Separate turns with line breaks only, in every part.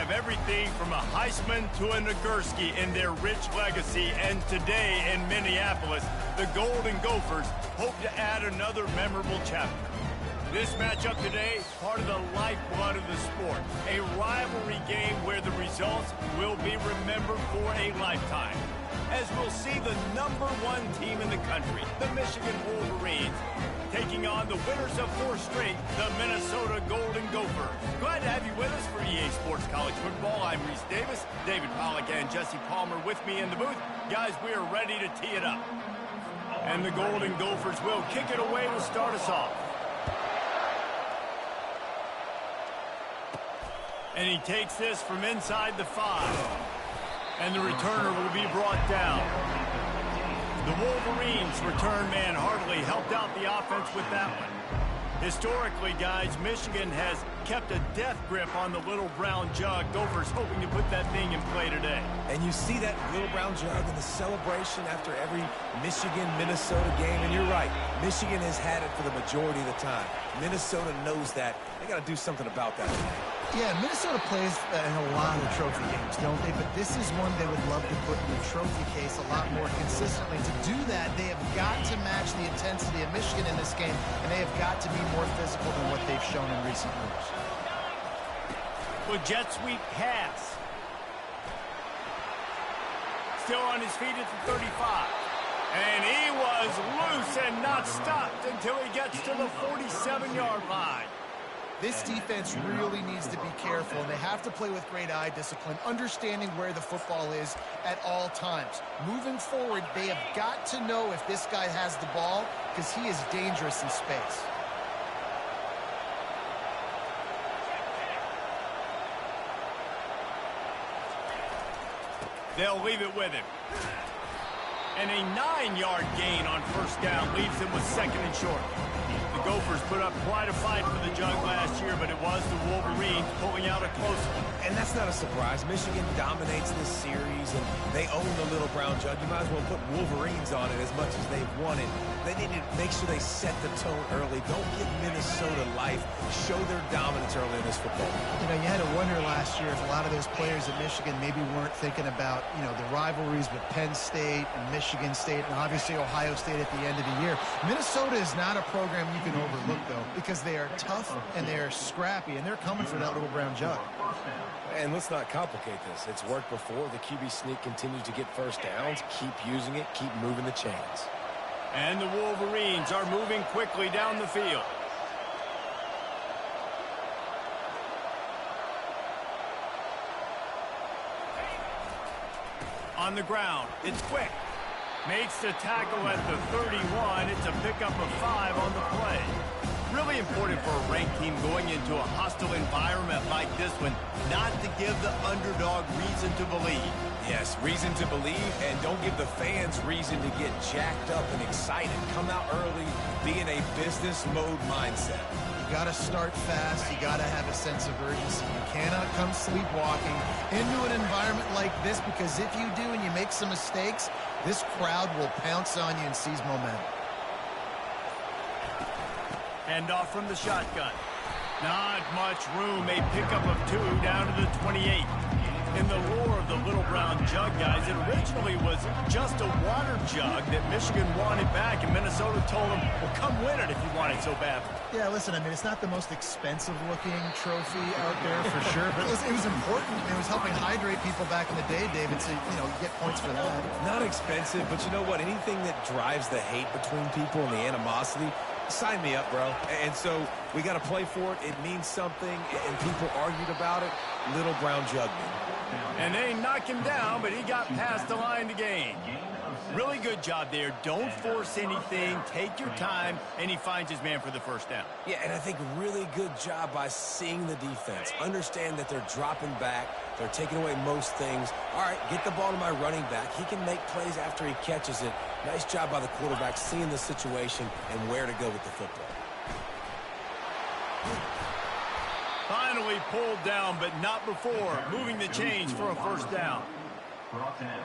have everything from a Heisman to a Nagurski in their rich legacy, and today in Minneapolis, the Golden Gophers hope to add another memorable chapter. This matchup today, part of the lifeblood of the sport, a rivalry game where the results will be remembered for a lifetime. As we'll see the #1 team in the country, the Michigan Wolverines, taking on the winners of 4 straight, the Minnesota Golden Gophers. Glad to have you with us for EA Sports College Football. I'm Reese Davis, David Pollack and Jesse Palmer with me in the booth. Guys, we are ready to tee it up. And the Golden Gophers will kick it away to start us off. And he takes this from inside the 5. And the returner will be brought down. The Wolverines' return man Hartley helped out the offense with that one. Historically, guys, Michigan has kept a death grip on the little brown jug. Gophers hoping to put that thing in play today.
And you see that little brown jug in the celebration after every Michigan-Minnesota game. And you're right, Michigan has had it for the majority of the time. Minnesota knows that. They got to do something about that.
Yeah, Minnesota plays in a lot of trophy games, don't they? But this is one they would love to put in the trophy case a lot more consistently. To do that, they have got to match the intensity of Michigan in this game, and they have got to be more physical than what they've shown in recent years.
With jet sweep pass. Still on his feet at the 35. And he was loose and not stopped until he gets to the 47-yard line.
This defense really needs to be careful, and they have to play with great eye discipline, understanding where the football is at all times. Moving forward, they have got to know if this guy has the ball, because he is dangerous in space.
They'll leave it with him. And a 9-yard gain on first down leaves them with 2nd and short. The Gophers put up quite a fight for the jug last year, but it was the Wolverines pulling out a close one.
And that's not a surprise. Michigan dominates this series, and they own the little brown jug. You might as well put Wolverines on it as much as they've won it. They need to make sure they set the tone early. Don't give Minnesota life. Show their dominance early in this football.
You know, you had to wonder last year if a lot of those players at Michigan maybe weren't thinking about, you know, the rivalries with Penn State and Michigan State and obviously Ohio State at the end of the year. Minnesota is not a program you can overlook, though, because they are tough and they are scrappy, and they're coming for that little brown jug.
And let's not complicate this. It's worked before. The QB sneak continues to get first downs. Keep using it. Keep moving the chains.
And the Wolverines are moving quickly down the field. On the ground, it's quick. Makes the tackle at the 31. It's a pickup of 5 on the play. Really important for a ranked team going into a hostile environment like this one, not to give the underdog reason to believe.
Yes, reason to believe, and don't give the fans reason to get jacked up and excited. Come out early, be in a business mode mindset.
You got to start fast. You got to have a sense of urgency. You cannot come sleepwalking into an environment like this, because if you do and you make some mistakes, this crowd will pounce on you and seize momentum.
Hand off from the shotgun. Not much room. A pickup of 2 down to the 28. In the lore of the little brown jug, guys, it originally was just a water jug that Michigan wanted back, and Minnesota told them, well, come win it if you want it so bad.
Yeah, listen, I mean, it's not the most expensive-looking trophy out there for sure, but it was important. It was helping hydrate people back in the day, David, so, you know, you get points for that.
Not expensive, but you know what? Anything that drives the hate between people and the animosity, sign me up, bro. And so we got to play for it. It means something, and people argued about it. Little brown jug.
And they knock him down, but he got past the line to gain. Really good job there. Don't force anything. Take your time, and he finds his man for the first down.
Yeah, and I think really good job by seeing the defense. Understand that they're dropping back. They're taking away most things. All right, get the ball to my running back. He can make plays after he catches it. Nice job by the quarterback seeing the situation and where to go with the football.
Finally pulled down, but not before. Moving the chains for a first down.
Brought down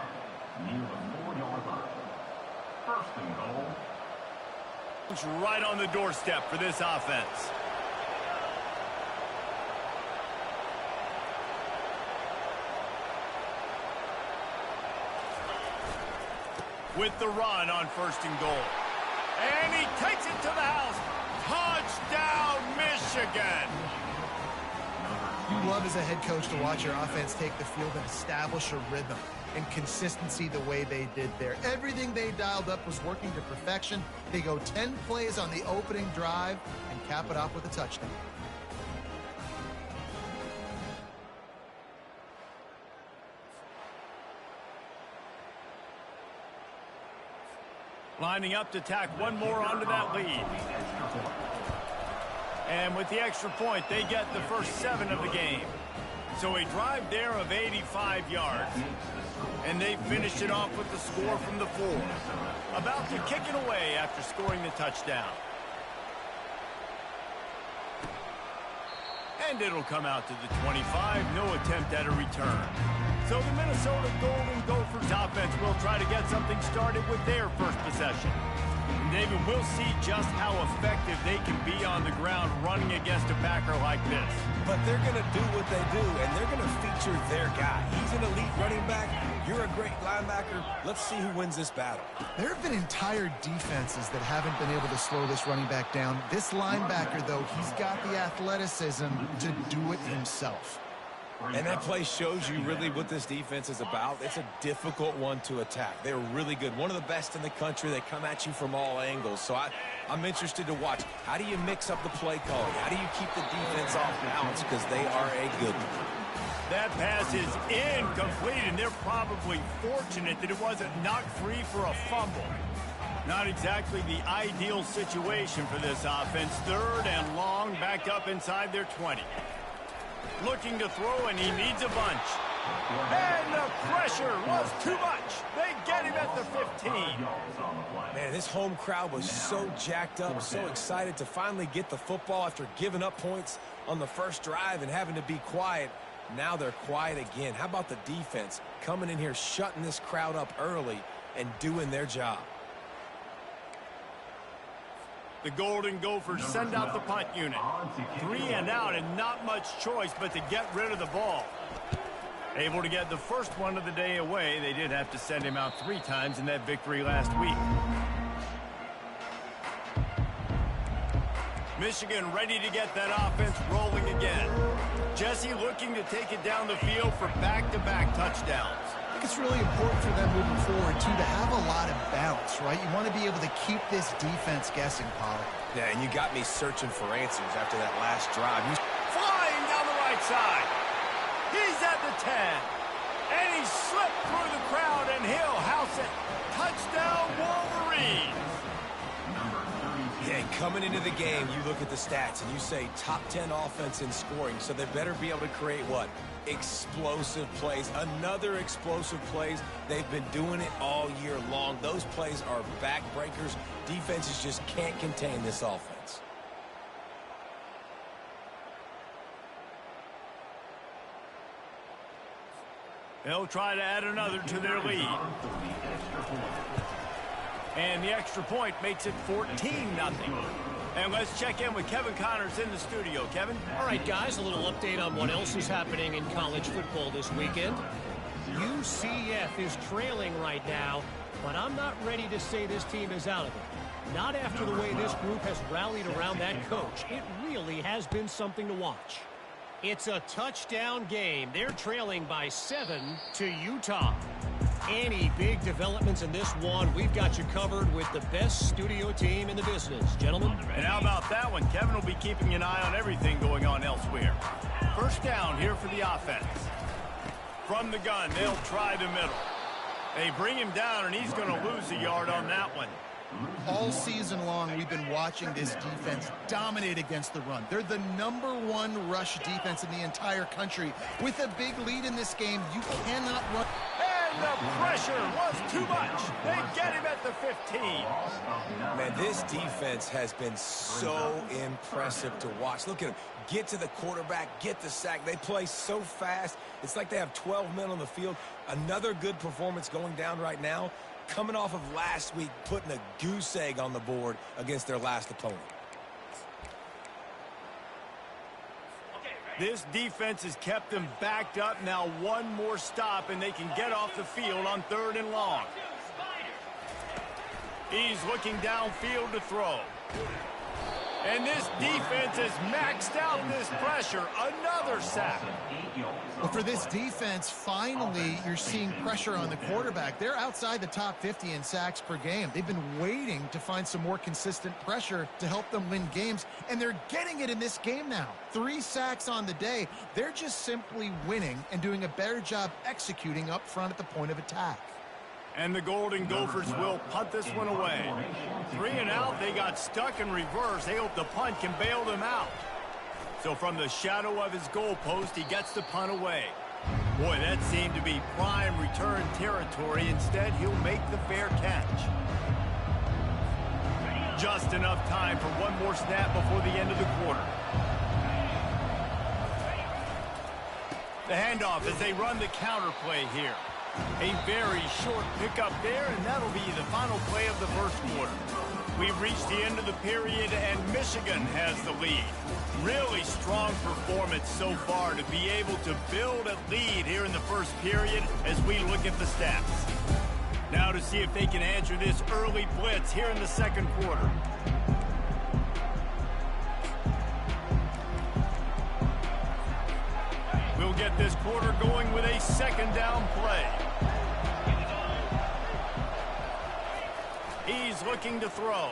near the 4-yard line. First and goal.
It's right on the doorstep for this offense. with the run on 1st and goal. And he takes it to the house. Touchdown, Michigan!
You love as a head coach to watch your offense take the field and establish a rhythm and consistency the way they did there. Everything they dialed up was working to perfection. They go 10 plays on the opening drive and cap it off with a touchdown.
Lining up to tack one more onto that lead. And with the extra point, they get the first 7 of the game. So a drive there of 85 yards. And they finished it off with the score from the 4. About to kick it away after scoring the touchdown. And it'll come out to the 25. No attempt at a return. So the Minnesota Golden Gophers offense will try to get something started with their first possession. And David, we'll see just how effective they can be on the ground running against a backer like this.
But they're going to do what they do, and they're going to feature their guy. He's an elite running back. You're a great linebacker. Let's see who wins this battle.
There have been entire defenses that haven't been able to slow this running back down. This linebacker, though, he's got the athleticism to do it himself.
And that play shows you really what this defense is about. It's a difficult one to attack. They're really good. One of the best in the country. They come at you from all angles. So I'm interested to watch. How do you mix up the play calling? How do you keep the defense off balance? Because they are a good one.
That pass is incomplete, and they're probably fortunate that it wasn't knocked free for a fumble. Not exactly the ideal situation for this offense. 3rd and long, backed up inside their 20. Looking to throw, and he needs a bunch. And the pressure was too much. They get him at the 15.
Man, this home crowd was so jacked up, so excited to finally get the football after giving up points on the first drive and having to be quiet. Now they're quiet again. How about the defense coming in here, shutting this crowd up early and doing their job?
The Golden Gophers send out the punt unit. 3 and out, and not much choice but to get rid of the ball. Able to get the first one of the day away. They did have to send him out 3 times in that victory last week. Michigan ready to get that offense rolling again. Jesse looking to take it down the field for back-to-back touchdowns.
I think it's really important for them moving forward, too, to have a lot of bounce, right? You want to be able to keep this defense guessing, Pollard.
Yeah, and you got me searching for answers after that last drive.
Flying down the right side. He's at the 10. And he slipped through the crowd, and he'll house it. Touchdown, Wolverines.
Yeah, coming into the game, you look at the stats, and you say top 10 offense in scoring, so they better be able to create what? Explosive plays. Another explosive plays. They've been doing it all year long. Those plays are backbreakers. Defenses just can't contain this offense.
They'll try to add another to their lead. And the extra point makes it 14-0. And let's check in with Kevin Connors in the studio. Kevin?
All right, guys, a little update on what else is happening in college football this weekend. UCF is trailing right now, but I'm not ready to say this team is out of it. Not after the way this group has rallied around that coach. It really has been something to watch. It's a touchdown game. They're trailing by 7 to Utah. Any big developments in this one, we've got you covered with the best studio team in the business, gentlemen.
And how about that one? Kevin will be keeping an eye on everything going on elsewhere. First down here for the offense. From the gun, they'll try the middle. They bring him down, and he's going to lose a yard on that one.
All season long, we've been watching this defense dominate against the run. They're the #1 rush defense in the entire country. With a big lead in this game, you cannot run.
And the pressure was too much. They get him at the 15.
Man, this defense has been so impressive to watch. Look at them. Get to the quarterback, get the sack. They play so fast. It's like they have 12 men on the field. Another good performance going down right now. Coming off of last week, putting a goose egg on the board against their last opponent.
This defense has kept them backed up. Now one more stop, and they can get off the field on 3rd and long. He's looking downfield to throw. And this defense has maxed out this pressure. Another sack.
Well, for this defense, finally, you're seeing pressure on the quarterback. They're outside the top 50 in sacks per game. They've been waiting to find some more consistent pressure to help them win games, and they're getting it in this game now. 3 sacks on the day. They're just simply winning and doing a better job executing up front at the point of attack.
And the Golden Gophers will punt this one away. 3 and out, they got stuck in reverse. They hope the punt can bail them out. So from the shadow of his goalpost, he gets the punt away. Boy, that seemed to be prime return territory. Instead, he'll make the fair catch. Just enough time for one more snap before the end of the quarter. The handoff as they run the counter play here. A very short pickup there, and that'll be the final play of the first quarter. We've reached the end of the period, and Michigan has the lead. Really strong performance so far to be able to build a lead here in the first period as we look at the stats. Now to see if they can answer this early blitz here in the second quarter. We'll get this quarter going with a second down play. He's looking to throw.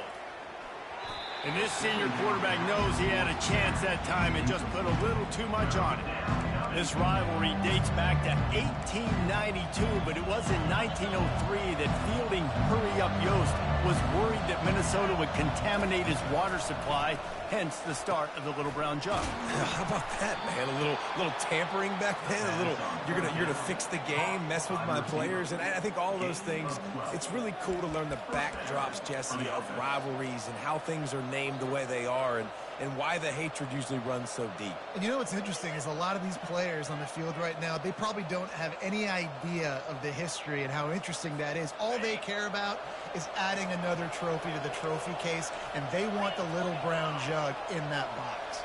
And this senior quarterback knows he had a chance that time and just put a little too much on it. This rivalry dates back to 1892, but it was in 1903 that fielding Hurry-Up Yost was worried that Minnesota would contaminate his water supply, hence the start of the Little Brown Jug.
How about that, man? A little tampering back then. A little, you're gonna fix the game, mess with my players, and I think all those things. It's really cool to learn the backdrops, Jesse, of rivalries and how things are named the way they are, and why the hatred usually runs so deep.
And you know what's interesting is a lot of these players on the field right now, they probably don't have any idea of the history and how interesting that is. All they care about is adding another trophy to the trophy case, and they want the Little Brown Jug in that box.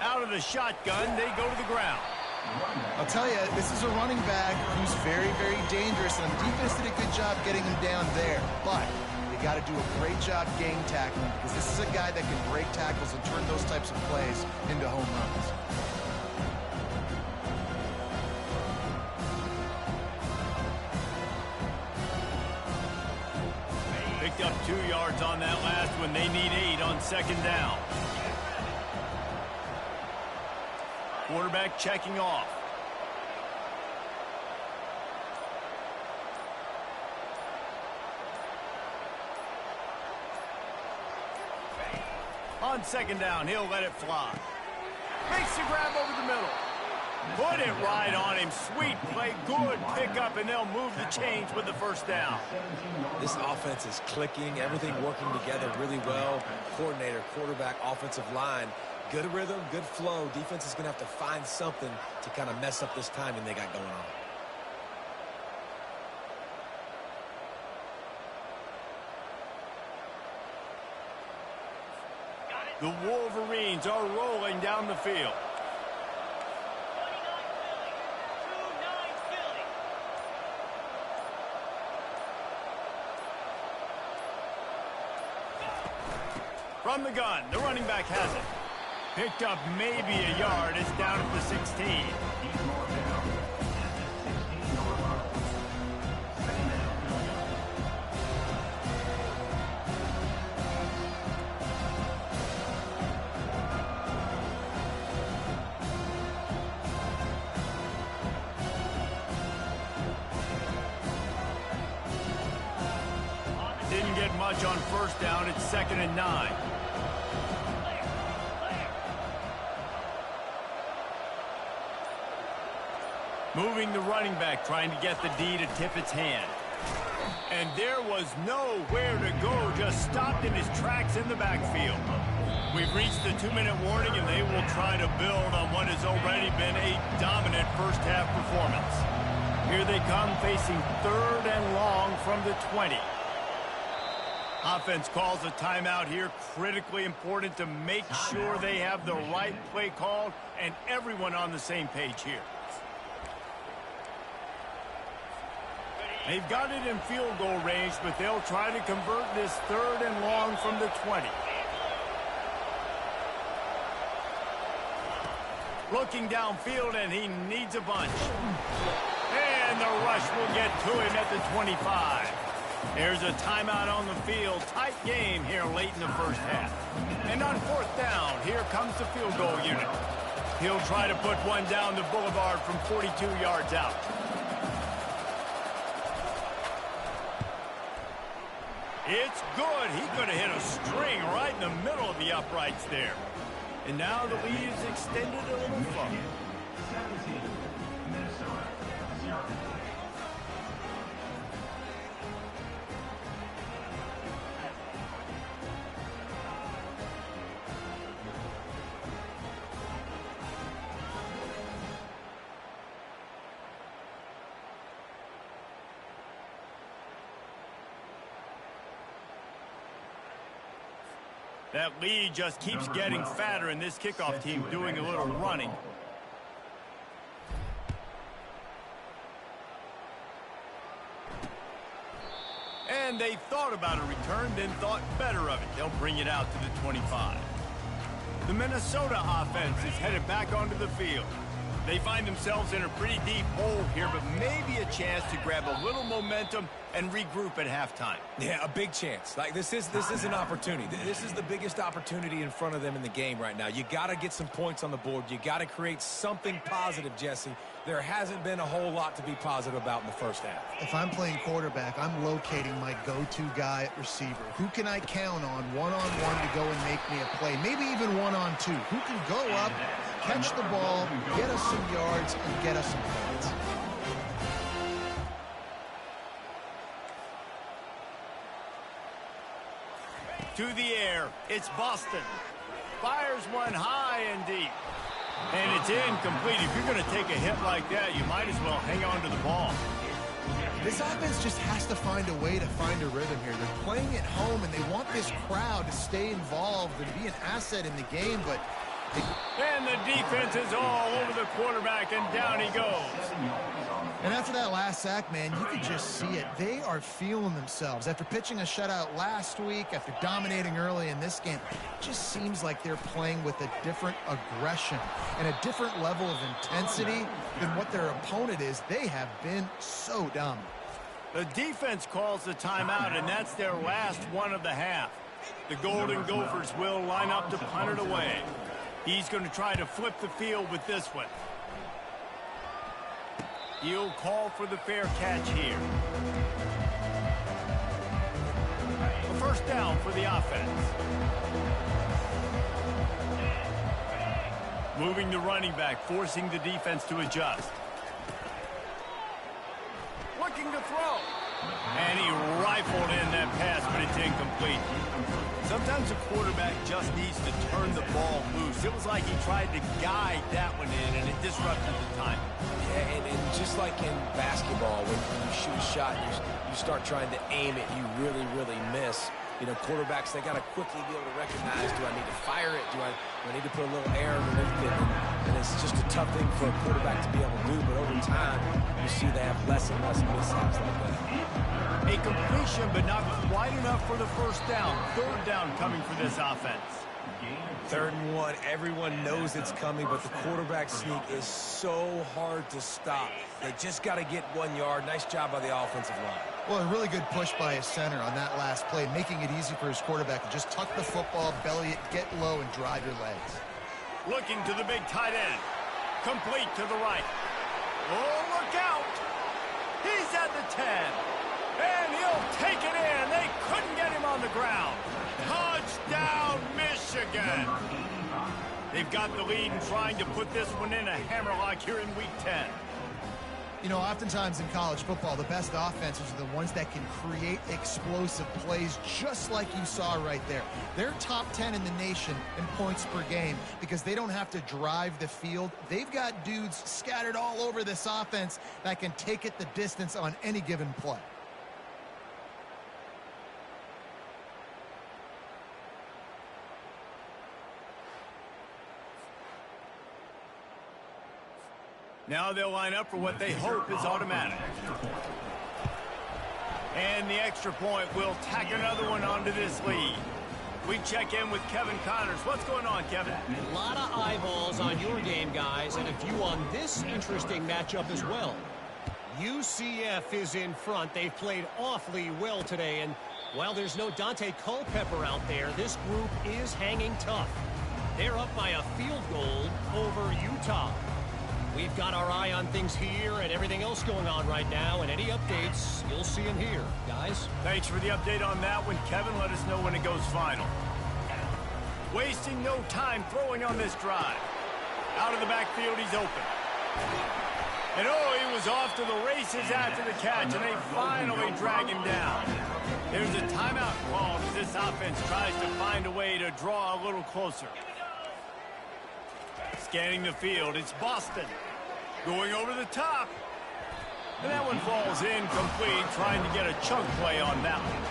Out of the shotgun, they go to the ground.
I'll tell you, this is a running back who's very, very dangerous, and the defense did a good job getting him down there. But you got to do a great job game tackling, because this is a guy that can break tackles and turn those types of plays into home runs.
Picked up 2 yards on that last one. They need 8 on second down. Quarterback checking off. On second down, he'll let it fly. Makes the grab over the middle. Put it right on him. Sweet play, good pickup, and they'll move the chains with the first down.
This offense is clicking, everything working together really well. Coordinator, quarterback, offensive line. Good rhythm, good flow. Defense is going to have to find something to kind of mess up this timing they got going on.
The Wolverines are rolling down the field. From the gun, the running back has it. Picked up maybe a yard. It's down at the 16. Didn't get much on first down. It's 2nd and 9. Moving the running back, trying to get the D to tip its hand. And there was nowhere to go, just stopped in his tracks in the backfield. We've reached the 2-minute warning, and they will try to build on what has already been a dominant first-half performance. Here they come, facing 3rd and long from the 20. Offense calls a timeout here. Critically important to make sure they have the right play called and everyone on the same page here. They've got it in field goal range, but they'll try to convert this 3rd and long from the 20. Looking downfield, and he needs a bunch. And the rush will get to him at the 25. There's a timeout on the field. Tight game here late in the first half. And on 4th down, here comes the field goal unit. He'll try to put one down the boulevard from 42 yards out. It's good. He could have hit a string right in the middle of the uprights there. And now the lead is extended a little further.
17, Minnesota, 0.
That lead just keeps getting fatter, and this kickoff team doing a little running. And they thought about a return, then thought better of it. They'll bring it out to the 25. The Minnesota offense is headed back onto the field. They find themselves in a pretty deep hole here, but maybe a chance to grab a little momentum and regroup at halftime.
Yeah, a big chance. Like this is an opportunity. This is the biggest opportunity in front of them in the game right now. You got to get some points on the board. You got to create something positive, Jesse. There hasn't been a whole lot to be positive about in the first half.
If I'm playing quarterback, I'm locating my go-to guy at receiver. Who can I count on one-on-one to go and make me a play? Maybe even one-on-two. Who can go up, catch the ball, get us some yards, and get us some points?
To the air, it's Boston. Fires one high and deep. And it's incomplete. If you're going to take a hit like that, you might as well hang on to the ball.
This offense just has to find a way to find a rhythm here. They're playing at home, and they want this crowd to stay involved and be an asset in the game, but...
And the defense is all over the quarterback, and down he goes.
And after that last sack, man, you could just see it. They are feeling themselves. After pitching a shutout last week, after dominating early in this game, it just seems like they're playing with a different aggression and a different level of intensity than what their opponent is. They have been so dominant.
The defense calls the timeout, and that's their last one of the half. The Golden Gophers will line up to punt it away. He's going to try to flip the field with this one. He'll call for the fair catch here. A first down for the offense. Moving the running back, forcing the defense to adjust. Looking to throw. And he rifled in that pass, but it's incomplete. Sometimes a quarterback just needs to turn the ball loose. It was like he tried to guide that one in, and it disrupted the time.
Yeah, and just like in basketball, when you shoot a shot, you start trying to aim it, you really, really miss. You know, quarterbacks, they got to quickly be able to recognize, do I need to fire it? Do I need to put a little air underneath it? And it's just a tough thing for a quarterback to be able to do, but over time, you see they have less and less mishaps like that.
A completion, but not quite enough for the first down. Third down coming for this offense.
3rd and 1, everyone knows it's coming, but the quarterback sneak is so hard to stop. They just got to get 1 yard. Nice job by the offensive line.
Well, a really good push by his center on that last play, making it easy for his quarterback to just tuck the football, belly it, get low, and drive your legs.
Looking to the big tight end. Complete to the right. Oh, look out! He's at the 10. And he'll take it in. They couldn't get him on the ground. Touchdown, Michigan. They've got the lead and trying to put this one in a hammerlock here in Week 10.
You know, oftentimes in college football, the best offenses are the ones that can create explosive plays, just like you saw right there. They're top 10 in the nation in points per game because they don't have to drive the field. They've got dudes scattered all over this offense that can take it the distance on any given play.
Now they'll line up for what they hope is automatic. And the extra point will tack another one onto this lead. We check in with Kevin Connors. What's going on, Kevin?
A lot of eyeballs on your game, guys, and a few on this interesting matchup as well. UCF is in front. They've played awfully well today, and while there's no Dante Culpepper out there, this group is hanging tough. They're up by a field goal over Utah. We've got our eye on things here and everything else going on right now, and any updates you'll see in here, guys.
Thanks for the update on that one, Kevin. Let us know when it goes final. Wasting no time throwing on this drive. Out of the backfield, he's open. And oh, he was off to the races after the catch, and they finally drag him down. There's a timeout called as this offense tries to find a way to draw a little closer. Scanning the field, it's Boston. Going over the top. And that one falls incomplete, trying to get a chunk play on that one.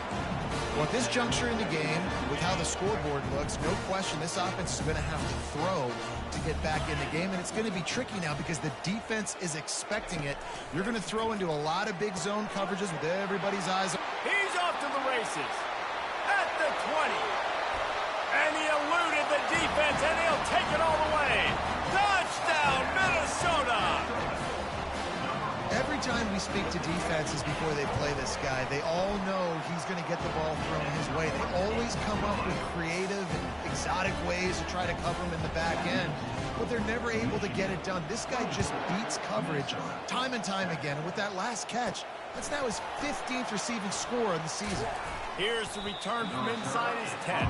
Well, at this juncture in the game, with how the scoreboard looks, no question this offense is going to have to throw to get back in the game, and it's going to be tricky now because the defense is expecting it. You're going to throw into a lot of big zone coverages with everybody's eyes.
He's off to the races at the 20. And he eluded the defense, and he'll take it all the way. Touchdown, Minnesota!
Every time we speak to defenses before they play this guy, they all know he's going to get the ball thrown his way. They always come up with creative and exotic ways to try to cover him in the back end, but they're never able to get it done. This guy just beats coverage time and time again, and with that last catch, that's now his 15th receiving score of the season.
Here's the return from inside his 10.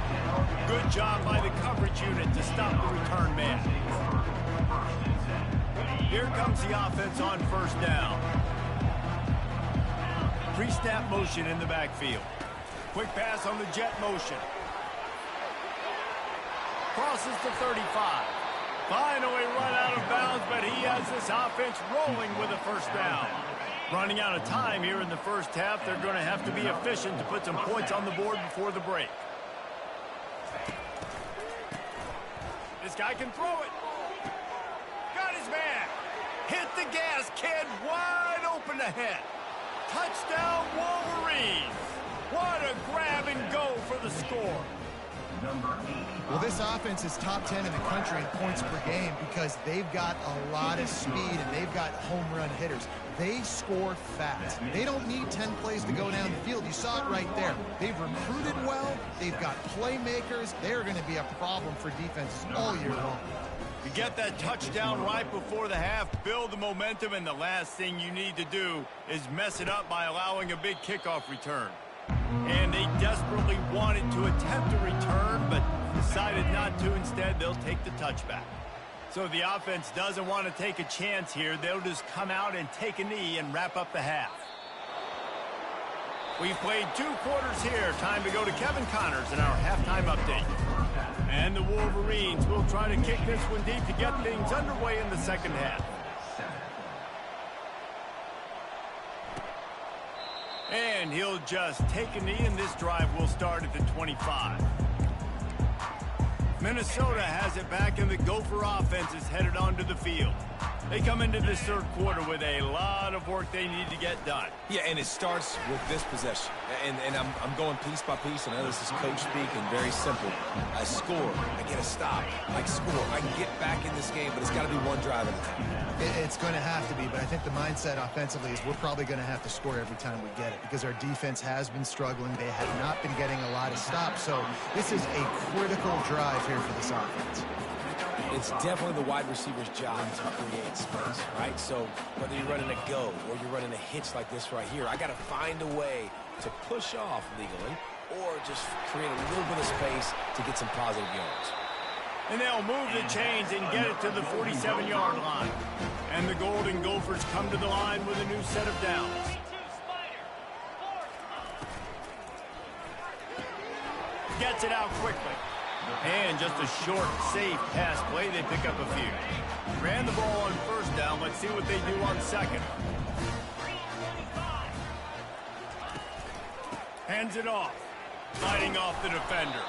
Good job by the coverage unit to stop the return man. Here comes the offense on first down. Pre-snap motion in the backfield. Quick pass on the jet motion. Crosses to 35. Finally run out of bounds, but he has this offense rolling with a first down. Running out of time here in the first half. They're going to have to be efficient to put some points on the board before the break. This guy can throw it. Got his man. Hit the gas, kid. Wide open ahead. Touchdown, Wolverines. What a grab and go for the score.
Well, this offense is top 10 in the country in points per game because they've got a lot of speed and they've got home run hitters. They score fast. They don't need 10 plays to go down the field. You saw it right there. They've recruited well. They've got playmakers. They're going to be a problem for defenses all year long.
You get that touchdown right before the half, build the momentum, and the last thing you need to do is mess it up by allowing a big kickoff return. And they desperately wanted to attempt a return, but decided not to. Instead, they'll take the touchback. So the offense doesn't want to take a chance here. They'll just come out and take a knee and wrap up the half. We've played 2 quarters here. Time to go to Kevin Connors in our halftime update. And the Wolverines will try to kick this one deep to get things underway in the second half. And he'll just take a knee, and this drive will start at the 25. Minnesota has it back, and the Gopher offense is headed onto the field. They come into this third quarter with a lot of work they need to get done.
Yeah, and it starts with this possession. And I'm going piece by piece, and this is coach speak, and very simple. I score, I get a stop, I score. I can get back in this game, but it's got to be one drive at a time.
It's going to have to be, but I think the mindset offensively is we're probably going to have to score every time we get it because our defense has been struggling. They have not been getting a lot of stops, so this is a critical drive here for this offense.
It's definitely the wide receiver's job to create space, right? So whether you're running a go or you're running a hitch like this right here, I got to find a way to push off legally or just create a little bit of space to get some positive yards.
And they'll move the chains and get it to the 47-yard line. And the Golden Gophers come to the line with a new set of downs. Gets it out quickly. And just a short, safe pass play. They pick up a few. Ran the ball on first down. Let's see what they do on second. Hands it off. Fighting off the defender.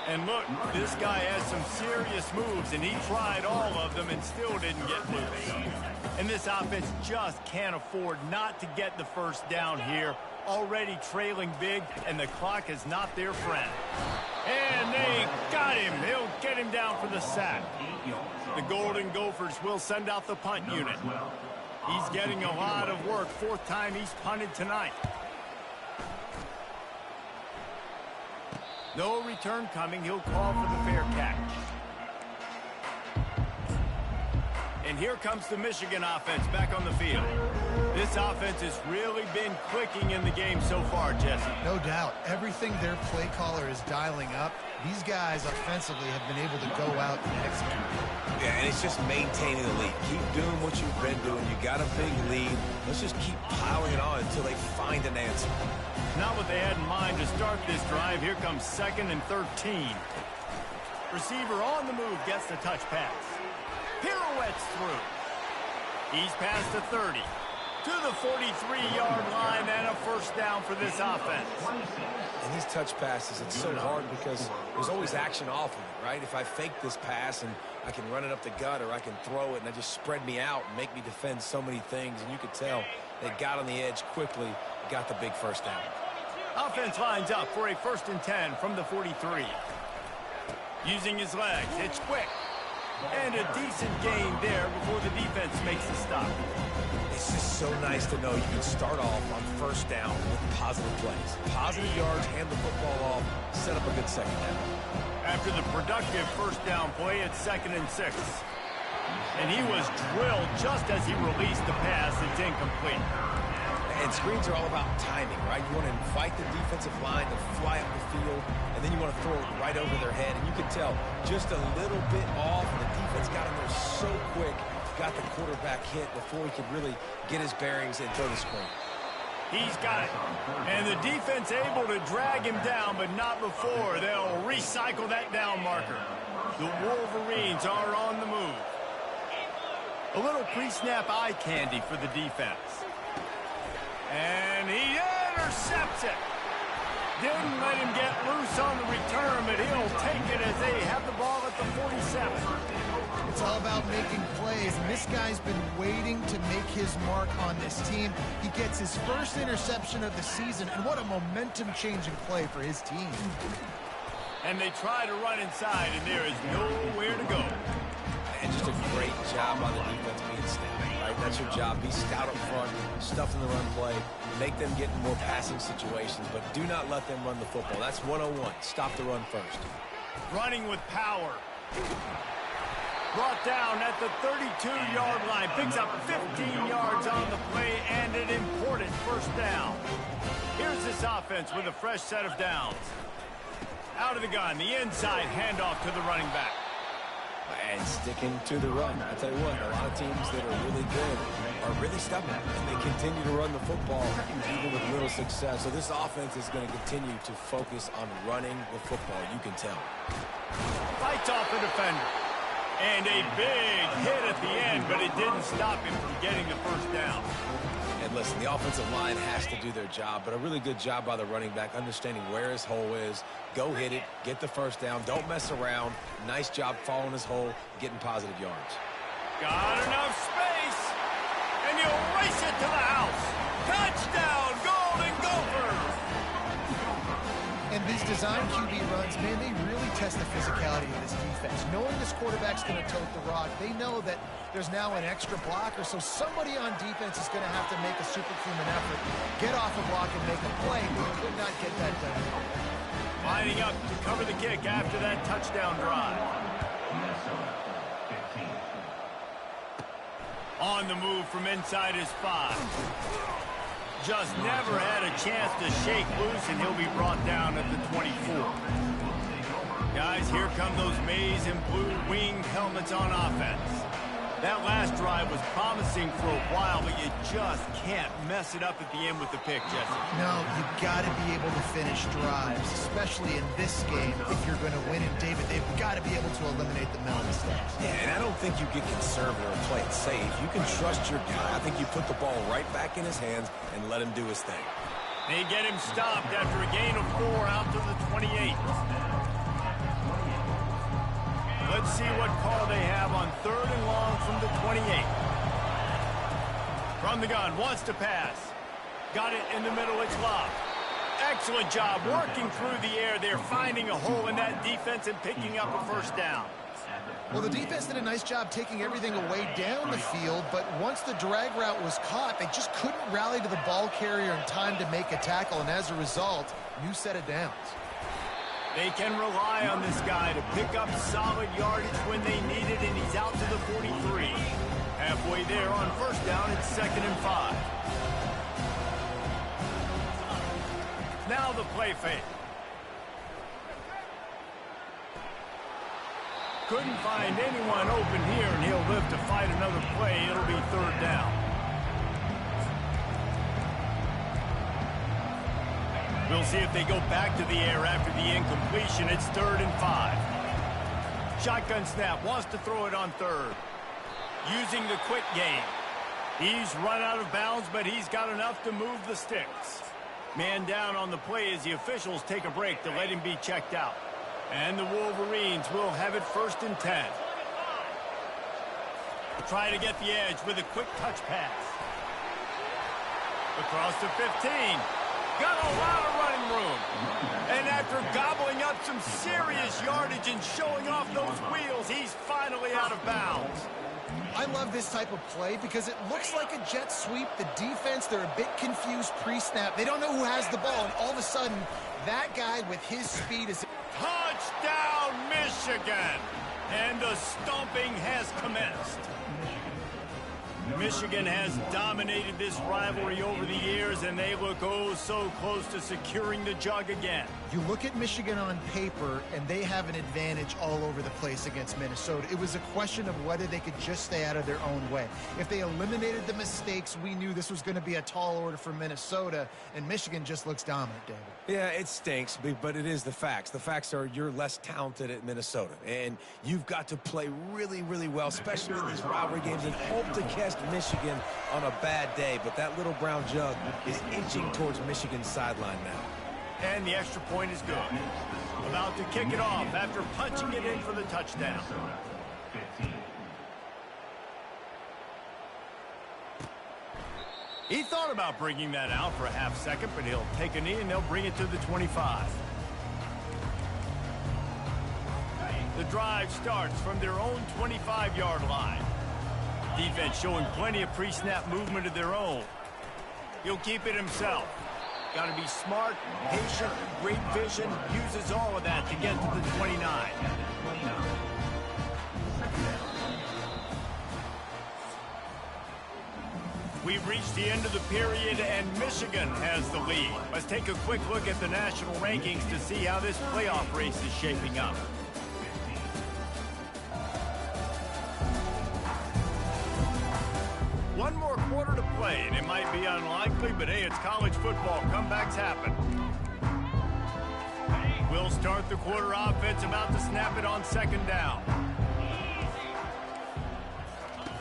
And look, this guy has some serious moves, and he tried all of them and still didn't get loose. And this offense just can't afford not to get the first down here. Already trailing big, and the clock is not their friend. And they got him. He'll get him down for the sack. The Golden Gophers will send out the punt unit. He's getting a lot of work. Fourth time he's punted tonight. No return coming. He'll call for the fair catch. And here comes the Michigan offense back on the field. This offense has really been clicking in the game so far, Jesse.
No doubt. Everything their play caller is dialing up, these guys offensively have been able to go out and execute.
Yeah, and it's just maintaining the lead. Keep doing what you've been doing. You got a big lead. Let's just keep piling it on until they find an answer.
Not what they had in mind to start this drive. Here comes 2nd and 13. Receiver on the move gets the touch pass. Pirouettes through. He's past the 30. To the 43-yard line and a first down for this offense.
And these touch passes, it's so hard because there's always action off of it, right? If I fake this pass and I can run it up the gut or I can throw it and they just spread me out and make me defend so many things. And you could tell they got on the edge quickly, got the big first down.
Offense lines up for a 1st and 10 from the 43. Using his legs, it's quick. And a decent gain there before the defense makes the stop.
It's just so nice to know you can start off on first down with positive plays. Positive yards, hand the football off, set up a good second down.
After the productive first down play, it's 2nd and 6. And he was drilled just as he released the pass. It's incomplete.
And screens are all about timing, right? You want to invite the defensive line to fly up the field, and then you want to throw it right over their head. And you can tell just a little bit off, and the defense got him there so quick, got the quarterback hit before he could really get his bearings and throw the screen.
He's got it. And the defense able to drag him down, but not before. They'll recycle that down marker. The Wolverines are on the move. A little pre-snap eye candy for the defense. And he intercepts it. Didn't let him get loose on the return, but he'll take it as they have the ball at the 47.
It's all about making plays, and this guy's been waiting to make his mark on this team. He gets his first interception of the season, and what a momentum-changing play for his team.
And they try to run inside, and there is nowhere to go.
And just a great job on the defense being stout, right? That's your job. Be stout up front, stuff in the run play, make them get in more passing situations, but do not let them run the football. That's 101. Stop the run first.
Running with power. Brought down at the 32-yard line. Picks up 15 yards on the play and an important first down. Here's this offense with a fresh set of downs. Out of the gun, the inside handoff to the running back.
And sticking to the run. I tell you what, a lot of teams that are really good are really stubborn, and they continue to run the football even with little success. So this offense is going to continue to focus on running the football, you can tell.
Fights off the defender. And a big hit at the end, but it didn't stop him from getting the first down.
And listen, the offensive line has to do their job, but a really good job by the running back, understanding where his hole is. Go hit it, get the first down, don't mess around. Nice job following his hole, getting positive yards.
Got enough space, and you'll race it to the house. Touchdown, Golden Gophers!
And these design QB runs, man, they really test the physicality of this defense. Knowing this quarterback's going to tote the rock, they know that there's now an extra blocker, so somebody on defense is going to have to make a superhuman effort, get off a block and make a play. We could not get that done.
Lining up to cover the kick after that touchdown drive. On the move from inside his 5. Just never had a chance to shake loose, and he'll be brought down at the 24. Guys, here come those maize and blue winged helmets on offense. That last drive was promising for a while, but you just can't mess it up at the end with the pick, Jesse.
No, you've got to be able to finish drives, especially in this game. If you're going to win, and David, they've got to be able to eliminate the mental mistakes.
Yeah, and I don't think you get conservative or play it safe. You can trust your guy. I think you put the ball right back in his hands and let him do his thing.
They get him stopped after a gain of 4 out to the 28. Let's see what call they have on 3rd and long from the 28. From the gun, wants to pass. Got it in the middle, it's locked. Excellent job working through the air there, finding a hole in that defense and picking up a first down.
Well, the defense did a nice job taking everything away down the field, but once the drag route was caught, they just couldn't rally to the ball carrier in time to make a tackle, and as a result, new set of downs.
They can rely on this guy to pick up solid yardage when they need it, and he's out to the 43. Halfway there on first down, it's 2nd and 5. Now the play fake. Couldn't find anyone open here, and he'll live to fight another play. It'll be 3rd down. We'll see if they go back to the air after the incompletion. It's 3rd and 5. Shotgun snap, wants to throw it on 3rd. Using the quick game. He's run out of bounds, but he's got enough to move the sticks. Man down on the play as the officials take a break to let him be checked out. And the Wolverines will have it 1st and 10. Try to get the edge with a quick touch pass. Across to 15. Got a lot of running room. And after gobbling up some serious yardage and showing off those wheels, he's finally out of bounds.
I love this type of play because it looks like a jet sweep. The defense, they're a bit confused pre-snap. They don't know who has the ball, and all of a sudden, that guy with his speed is...
Touchdown, Michigan! And the stomping has commenced. Michigan has dominated this rivalry over the years, and they look oh so close to securing the jug again.
You look at Michigan on paper, and they have an advantage all over the place against Minnesota. It was a question of whether they could just stay out of their own way. If they eliminated the mistakes, we knew this was going to be a tall order for Minnesota, and Michigan just looks dominant, David.
Yeah, it stinks, but it is the facts. The facts are you're less talented at Minnesota, and you've got to play really, really well, especially in these rivalry games, and hope to catch Michigan on a bad day. But that little brown jug is inching towards Michigan's sideline now.
And the extra point is good. About to kick it off after punching it in for the touchdown. He thought about bringing that out for a half second, but he'll take a knee and they'll bring it to the 25. The drive starts from their own 25-yard line. Defense showing plenty of pre-snap movement of their own. He'll keep it himself. Got to be smart, patient, great vision, uses all of that to get to the 29. We've reached the end of the period, and Michigan has the lead. Let's take a quick look at the national rankings to see how this playoff race is shaping up. One more quarter to play, and it might be unlikely, but hey, it's college football. Comebacks happen. We'll start the quarter offense, about to snap it on 2nd down.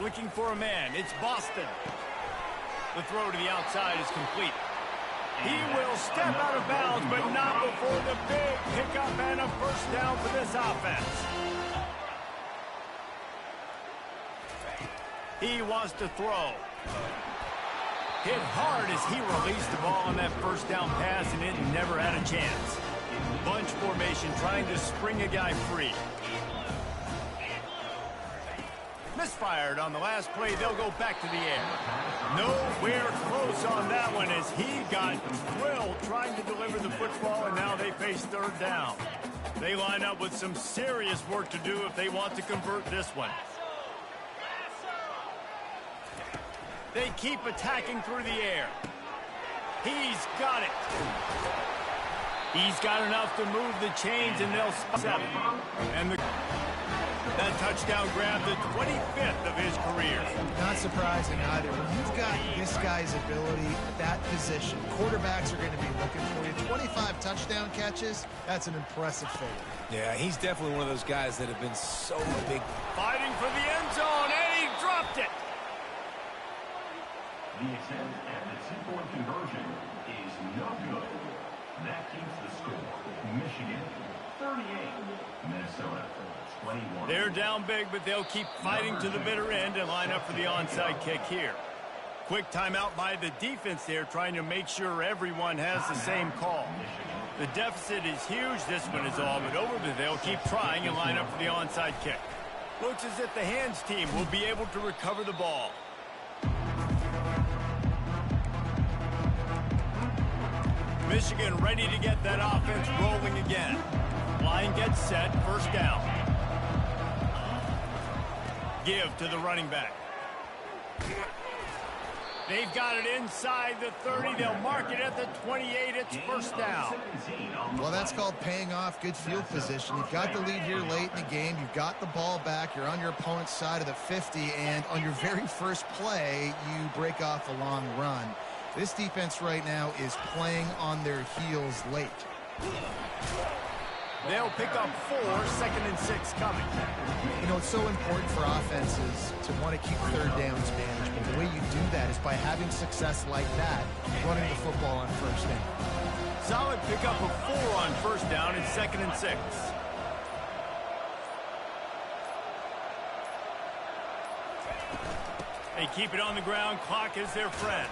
Looking for a man. It's Boston. The throw to the outside is complete. He will step out of bounds, but not before the big pickup and a first down for this offense. He wants to throw. Hit hard as he released the ball on that first down pass, and it never had a chance. Bunch formation trying to spring a guy free. Misfired on the last play. They'll go back to the air. Nowhere close on that one as he got thrilled trying to deliver the football, and now they face 3rd down. They line up with some serious work to do if they want to convert this one. They keep attacking through the air. He's got it. He's got enough to move the chains, and they'll spot 7. And that touchdown grab, the 25th of his career.
Not surprising either. When you've got this guy's ability at that position, quarterbacks are going to be looking for you. 25 touchdown catches, that's an impressive figure.
Yeah, he's definitely one of those guys that have been so big.
Fighting for the end zone, and he dropped it.
The attempt at the two-point conversion is no good. That keeps the score. Michigan 38, Minnesota, 21.
They're down big, but they'll keep fighting to the bitter end and line up for the onside kick here. Quick timeout by the defense there, trying to make sure everyone has the same call. The deficit is huge. This one is all but over, but they'll keep trying and line up for the onside kick. Looks as if the hands team will be able to recover the ball. Michigan ready to get that offense rolling again. Line gets set, first down. Give to the running back. They've got it inside the 30. They'll mark it at the 28. It's first down.
Well, that's called paying off good field position. You've got the lead here late in the game. You've got the ball back. You're on your opponent's side of the 50. And on your very first play, you break off a long run. This defense right now is playing on their heels late.
They'll pick up 4, 2nd and 6 coming.
You know, it's so important for offenses to want to keep third downs manageable. The way you do that is by having success like that, running the football on first down.
Solid pickup of 4 on first down and 2nd and 6. They keep it on the ground. Clock is their friend.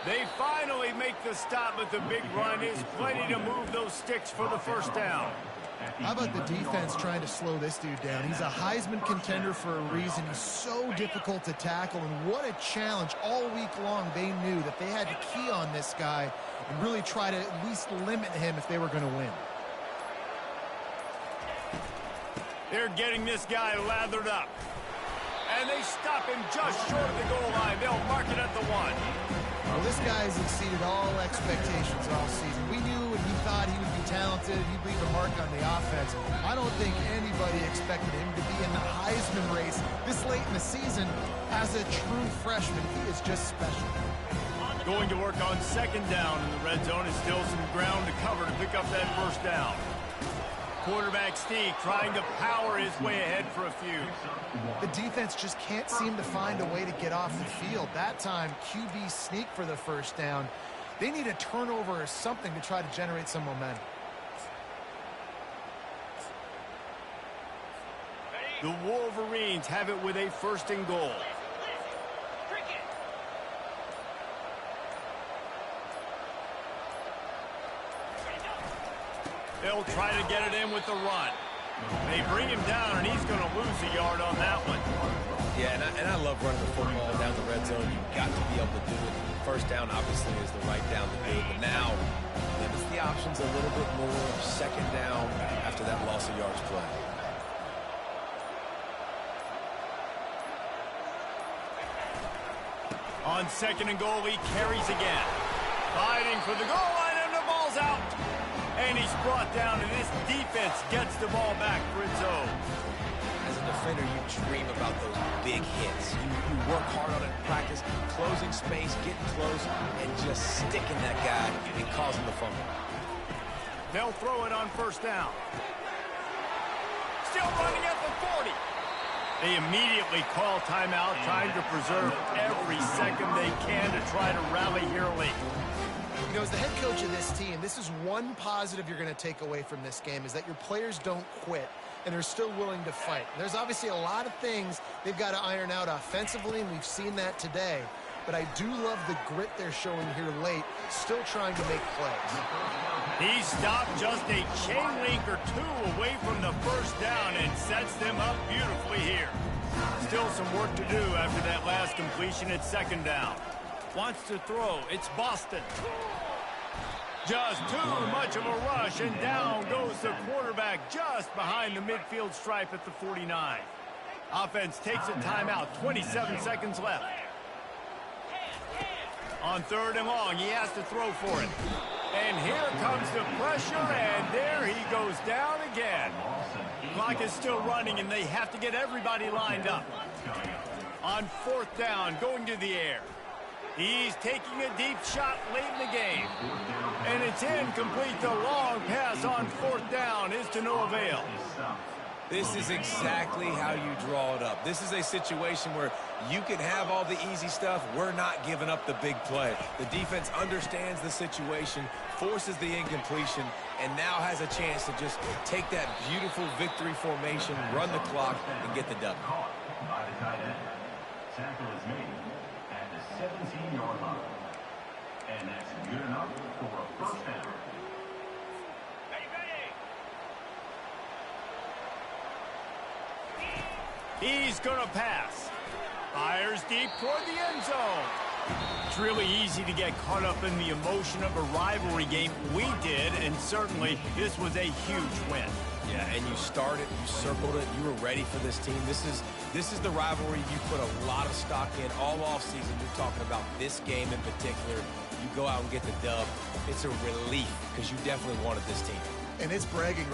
They finally make the stop, but the big run is plenty to move those sticks for the first down.
How about the defense trying to slow this dude down? He's a Heisman contender for a reason. He's so difficult to tackle, and what a challenge. All week long, they knew that they had to key on this guy and really try to at least limit him if they were going to win.
They're getting this guy lathered up. And they stop him just short of the goal line. They'll mark it at the 1.
Well, this guy has exceeded all expectations all season. We knew and we thought he would be talented. He'd leave a mark on the offense. I don't think anybody expected him to be in the Heisman race this late in the season. As a true freshman, he is just special.
Going to work on 2nd down in the red zone. Is still some ground to cover to pick up that first down. Quarterback Steve trying to power his way ahead for a few.
The defense just can't seem to find a way to get off the field. That time, QB sneak for the first down. They need a turnover or something to try to generate some momentum.
The Wolverines have it with a 1st and goal. They'll try to get it in with the run. They bring him down, and he's going to lose a yard on that one.
Yeah, and I love running the football down the red zone. You've got to be able to do it. First down, obviously, is the right down to do it. But now, limits the options a little bit more. 2nd down after that loss of yards play.
On 2nd and goal, he carries again. Fighting for the goal line, and the ball's out. And he's brought down, and this defense gets the ball back for its own.
As a defender, you dream about those big hits. You work hard on it in practice, closing space, getting close, and just sticking that guy and causing the fumble.
They'll throw it on first down. Still running at the 40. They immediately call timeout, trying to preserve every second they can to try to rally here late.
You know, as the head coach of this team, this is one positive you're going to take away from this game, is that your players don't quit, and they're still willing to fight. There's obviously a lot of things they've got to iron out offensively, and we've seen that today. But I do love the grit they're showing here late, still trying to make plays.
He stopped just a chain link or 2 away from the first down and sets them up beautifully here. Still some work to do after that last completion at 2nd down. Wants to throw. It's Boston. Just too much of a rush, and down goes the quarterback just behind the midfield stripe at the 49. Offense takes a timeout, 27 seconds left. On 3rd and long, he has to throw for it. And here comes the pressure, and there he goes down again. Clock is still running, and they have to get everybody lined up. On 4th down, going to the air. He's taking a deep shot late in the game. And it's incomplete. The long pass on 4th down is to no avail.
This is exactly how you draw it up. This is a situation where you can have all the easy stuff. We're not giving up the big play. The defense understands the situation, forces the incompletion, and now has a chance to just take that beautiful victory formation, run the clock, and get the W.
Caught by the tight end. Tackle is made at the 17-yard line. And that's good enough for a first down.
He's going to pass. Fires deep toward the end zone. It's really easy to get caught up in the emotion of a rivalry game. We did, and certainly this was a huge win.
Yeah, and you started, you circled it, you were ready for this team. This is the rivalry you put a lot of stock in all offseason. You're talking about this game in particular. You go out and get the dub. It's a relief because you definitely wanted this team.
And it's bragging